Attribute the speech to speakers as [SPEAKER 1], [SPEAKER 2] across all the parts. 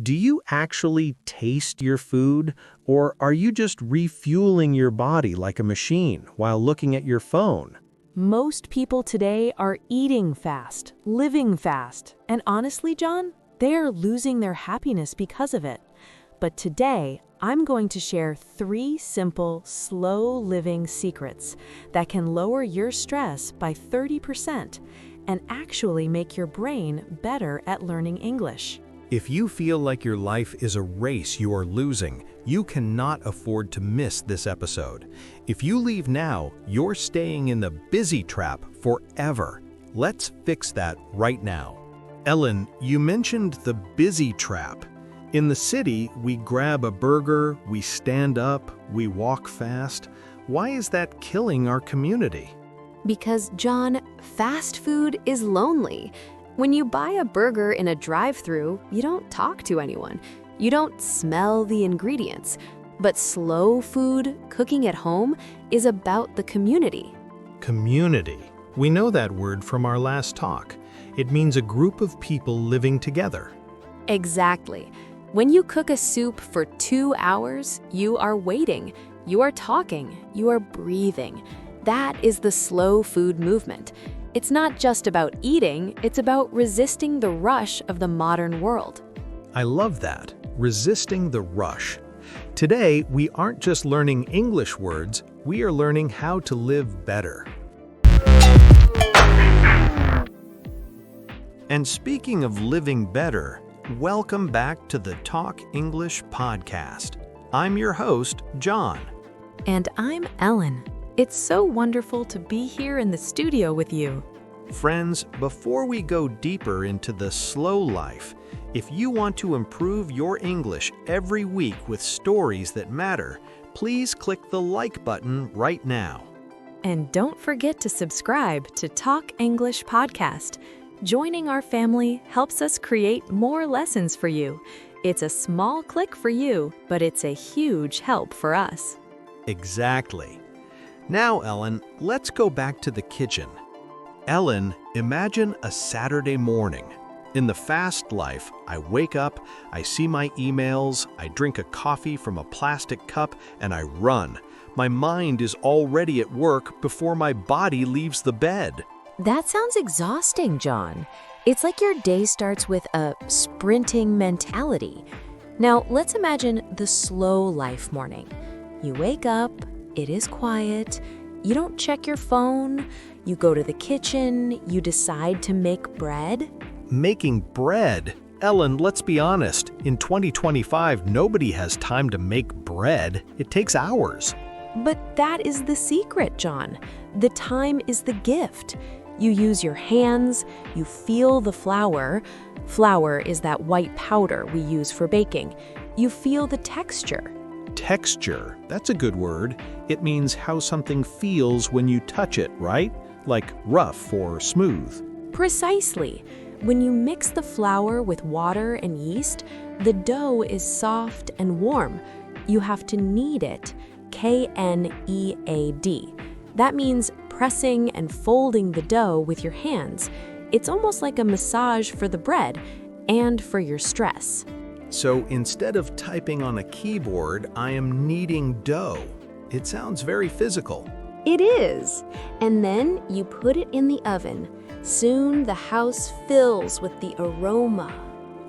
[SPEAKER 1] Do you actually taste your food, or are you just refueling your body like a machine while looking at your phone?
[SPEAKER 2] Most people today are eating fast, living fast, and honestly, John, they are losing their happiness because of it. But today, I'm going to share 3 simple, slow-living secrets that can lower your stress by 30% and actually make your brain better at learning English.
[SPEAKER 1] If you feel like your life is a race you are losing, you cannot afford to miss this episode. If you leave now, you're staying in the busy trap forever. Let's fix that right now. Ellen, you mentioned the busy trap. In the city, we grab a burger, we stand up, we walk fast. Why is that killing our community?
[SPEAKER 3] Because, John, fast food is lonely. When you buy a burger in a drive-thru, you don't talk to anyone. You don't smell the ingredients. But slow food, cooking at home, is about the community.
[SPEAKER 1] Community. We know that word from our last talk. It means a group of people living together.
[SPEAKER 3] Exactly. When you cook a soup for 2 hours, you are waiting, you are talking, you are breathing. That is the slow food movement. It's not just about eating, it's about resisting the rush of the modern world.
[SPEAKER 1] I love that. Resisting the rush. Today, we aren't just learning English words, we are learning how to live better. And speaking of living better, welcome back to the Talk English podcast. I'm your host, John.
[SPEAKER 2] And I'm Ellen. It's so wonderful to be here in the studio with you.
[SPEAKER 1] Friends, before we go deeper into the slow life, if you want to improve your English every week with stories that matter, please click the like button right now.
[SPEAKER 2] And don't forget to subscribe to Talk English Podcast. Joining our family helps us create more lessons for you. It's a small click for you, but it's a huge help for us.
[SPEAKER 1] Exactly. Now, Ellen, let's go back to the kitchen. Ellen, imagine a Saturday morning. In the fast life, I wake up, I see my emails, I drink a coffee from a plastic cup, and I run. My mind is already at work before my body leaves the bed.
[SPEAKER 4] That sounds exhausting, John. It's like your day starts with a sprinting mentality. Now, let's imagine the slow life morning. You wake up, it is quiet, you don't check your phone, you go to the kitchen, you decide to make bread.
[SPEAKER 1] Making bread? Ellen, let's be honest. In 2025, nobody has time to make bread. It takes hours.
[SPEAKER 2] But that is the secret, John. The time is the gift. You use your hands, you feel the flour. Flour is that white powder we use for baking. You feel the texture.
[SPEAKER 1] Texture, that's a good word. It means how something feels when you touch it, right? Like rough or smooth.
[SPEAKER 2] Precisely. When you mix the flour with water and yeast, the dough is soft and warm. You have to knead it, Knead. That means pressing and folding the dough with your hands. It's almost like a massage for the bread and for your stress.
[SPEAKER 1] So instead of typing on a keyboard, I am kneading dough. It sounds very physical.
[SPEAKER 3] It is. And then you put it in the oven. Soon the house fills with the aroma.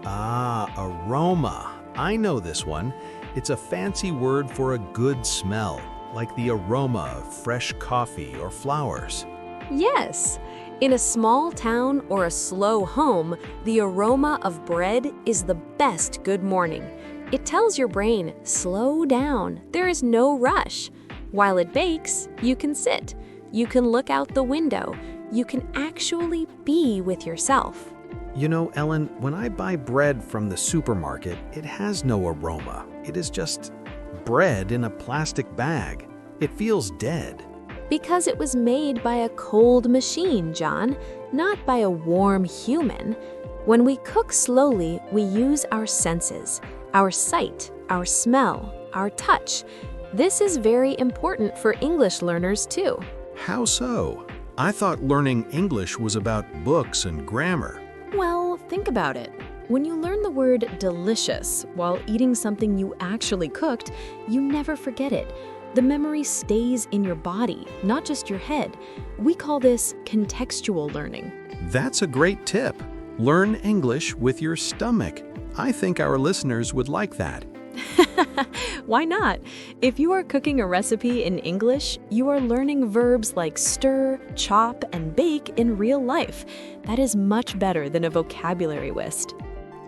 [SPEAKER 1] Ah, aroma. I know this one. It's a fancy word for a good smell, like the aroma of fresh coffee or flowers.
[SPEAKER 3] Yes. In a small town or a slow home, the aroma of bread is the best good morning. It tells your brain, slow down, there is no rush. While it bakes, you can sit. You can look out the window. You can actually be with yourself.
[SPEAKER 1] You know, Ellen, when I buy bread from the supermarket, it has no aroma. It is just bread in a plastic bag. It feels dead.
[SPEAKER 3] Because it was made by a cold machine, John, not by a warm human. When we cook slowly, we use our senses, our sight, our smell, our touch. This is very important for English learners too.
[SPEAKER 1] How so? I thought learning English was about books and grammar.
[SPEAKER 3] Well, think about it. When you learn the word delicious while eating something you actually cooked, you never forget it. The memory stays in your body, not just your head. We call this contextual learning.
[SPEAKER 1] That's a great tip. Learn English with your stomach. I think our listeners would like that.
[SPEAKER 3] Why not? If you are cooking a recipe in English, you are learning verbs like stir, chop, and bake in real life. That is much better than a vocabulary whist.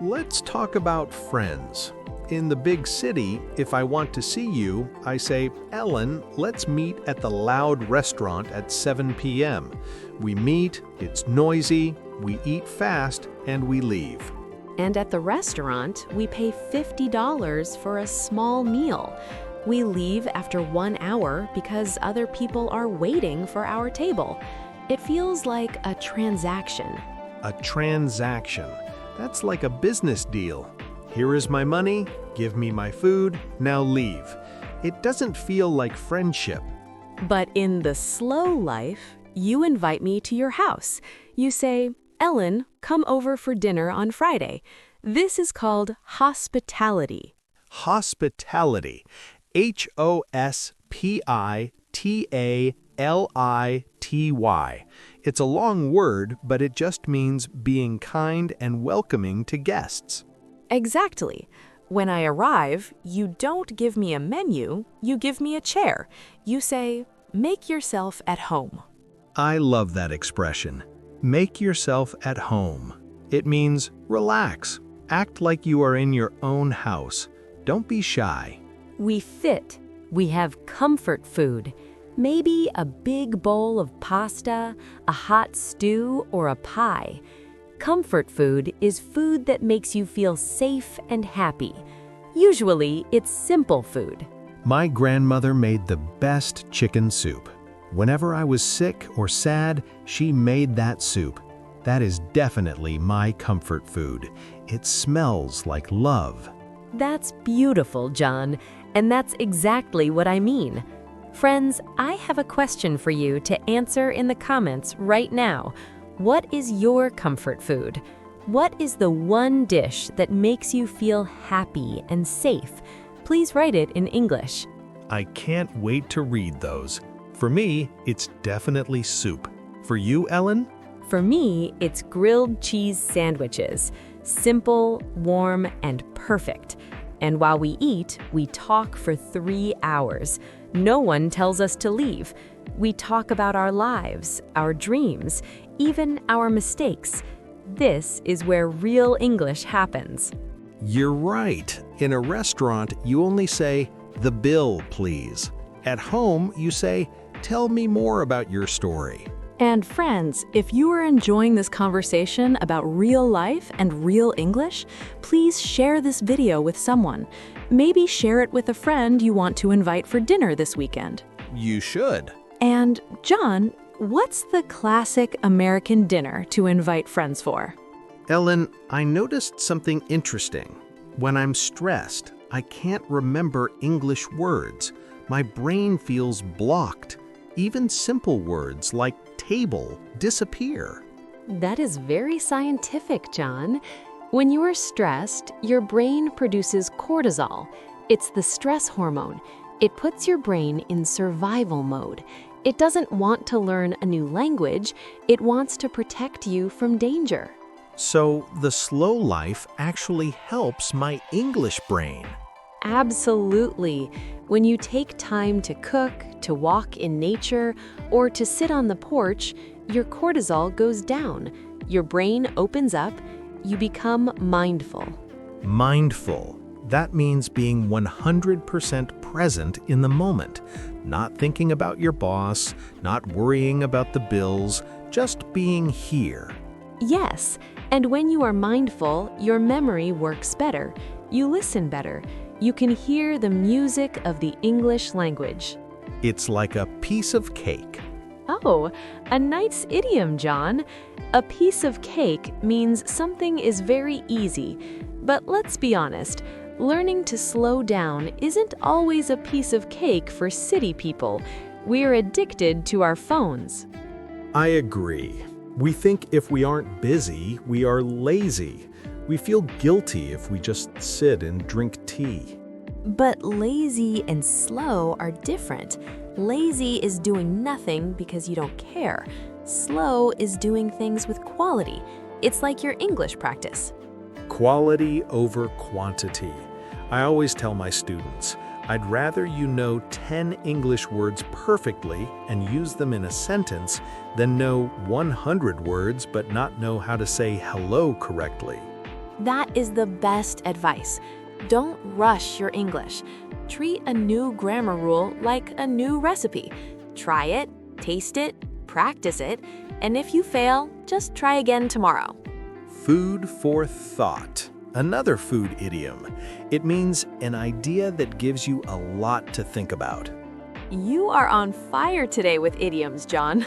[SPEAKER 1] Let's talk about friends. In the big city, if I want to see you, I say, Ellen, let's meet at the Loud restaurant at 7 p.m. We meet, it's noisy, we eat fast, and we leave.
[SPEAKER 3] And at the restaurant, we pay $50 for a small meal. We leave after 1 hour because other people are waiting for our table. It feels like a transaction.
[SPEAKER 1] A transaction. That's like a business deal. Here is my money, give me my food, now leave. It doesn't feel like friendship.
[SPEAKER 2] But in the slow life, you invite me to your house. You say, Ellen, come over for dinner on Friday. This is called hospitality.
[SPEAKER 1] Hospitality. Hospitality. It's a long word, but it just means being kind and welcoming to guests.
[SPEAKER 2] Exactly. When I arrive, you don't give me a menu, you give me a chair. You say, make yourself at home.
[SPEAKER 1] I love that expression. Make yourself at home. It means relax. Act like you are in your own house. Don't be shy.
[SPEAKER 4] We fit. We have comfort food. Maybe a big bowl of pasta, a hot stew, or a pie. Comfort food is food that makes you feel safe and happy. Usually, it's simple food.
[SPEAKER 1] My grandmother made the best chicken soup. Whenever I was sick or sad, she made that soup. That is definitely my comfort food. It smells like love.
[SPEAKER 4] That's beautiful, John, and that's exactly what I mean. Friends, I have a question for you to answer in the comments right now. What is your comfort food? What is the one dish that makes you feel happy and safe? Please write it in English.
[SPEAKER 1] I can't wait to read those. For me, it's definitely soup. For you, Ellen?
[SPEAKER 4] For me, it's grilled cheese sandwiches. Simple, warm, and perfect. And while we eat, we talk for 3 hours. No one tells us to leave. We talk about our lives, our dreams, even our mistakes. This is where real English happens.
[SPEAKER 1] You're right. In a restaurant, you only say, "The bill, please." At home, you say, "Tell me more about your story."
[SPEAKER 2] And friends, if you are enjoying this conversation about real life and real English, please share this video with someone. Maybe share it with a friend you want to invite for dinner this weekend.
[SPEAKER 1] You should.
[SPEAKER 2] And John, what's the classic American dinner to invite friends for?
[SPEAKER 1] Ellen, I noticed something interesting. When I'm stressed, I can't remember English words. My brain feels blocked. Even simple words like table disappear.
[SPEAKER 3] That is very scientific, John. When you are stressed, your brain produces cortisol. It's the stress hormone. It puts your brain in survival mode. It doesn't want to learn a new language. It wants to protect you from danger.
[SPEAKER 1] So the slow life actually helps my English brain.
[SPEAKER 3] Absolutely. When you take time to cook, to walk in nature, or to sit on the porch, your cortisol goes down. Your brain opens up. You become mindful.
[SPEAKER 1] Mindful. That means being 100% present in the moment. Not thinking about your boss, not worrying about the bills, just being here.
[SPEAKER 3] Yes, and when you are mindful, your memory works better. You listen better. You can hear the music of the English language.
[SPEAKER 1] It's like a piece of cake.
[SPEAKER 3] Oh, a nice idiom, John. A piece of cake means something is very easy. But let's be honest, learning to slow down isn't always a piece of cake for city people. We're addicted to our phones.
[SPEAKER 1] I agree. We think if we aren't busy, we are lazy. We feel guilty if we just sit and drink tea.
[SPEAKER 4] But lazy and slow are different. Lazy is doing nothing because you don't care. Slow is doing things with quality. It's like your English practice.
[SPEAKER 1] Quality over quantity. I always tell my students, I'd rather you know 10 English words perfectly and use them in a sentence than know 100 words but not know how to say hello correctly.
[SPEAKER 2] That is the best advice. Don't rush your English. Treat a new grammar rule like a new recipe. Try it, taste it, practice it, and if you fail, just try again tomorrow.
[SPEAKER 1] Food for thought. Another food idiom. It means an idea that gives you a lot to think about.
[SPEAKER 2] You are on fire today with idioms, John.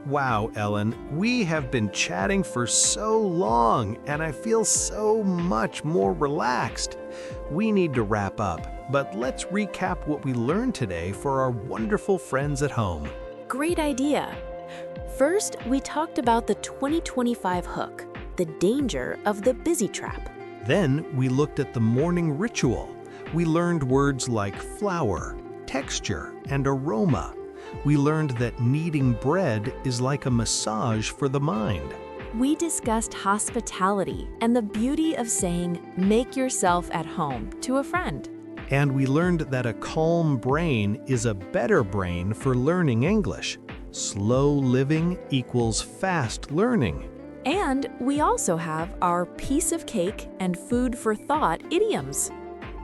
[SPEAKER 1] Wow, Ellen, we have been chatting for so long, and I feel so much more relaxed. We need to wrap up, but let's recap what we learned today for our wonderful friends at home.
[SPEAKER 2] Great idea. First, we talked about the 2025 hook, the danger of the busy trap.
[SPEAKER 1] Then we looked at the morning ritual. We learned words like flour, texture, and aroma. We learned that kneading bread is like a massage for the mind.
[SPEAKER 2] We discussed hospitality and the beauty of saying, "Make yourself at home" to a friend.
[SPEAKER 1] And we learned that a calm brain is a better brain for learning English. Slow living equals fast learning.
[SPEAKER 2] And we also have our piece of cake and food for thought idioms.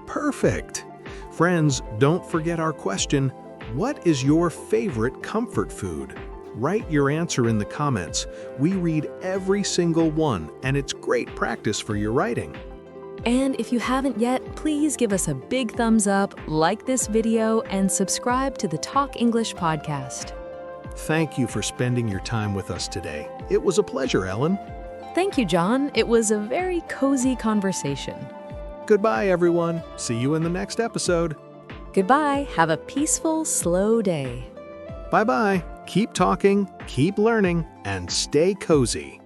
[SPEAKER 1] Perfect. Friends, don't forget our question. What is your favorite comfort food? Write your answer in the comments. We read every single one, and it's great practice for your writing.
[SPEAKER 3] And if you haven't yet, please give us a big thumbs up, like this video, and subscribe to the Talk English podcast.
[SPEAKER 1] Thank you for spending your time with us today. It was a pleasure, Ellen.
[SPEAKER 3] Thank you, John. It was a very cozy conversation.
[SPEAKER 1] Goodbye, everyone. See you in the next episode.
[SPEAKER 3] Goodbye. Have a peaceful, slow day.
[SPEAKER 1] Bye-bye. Keep talking, keep learning, and stay cozy.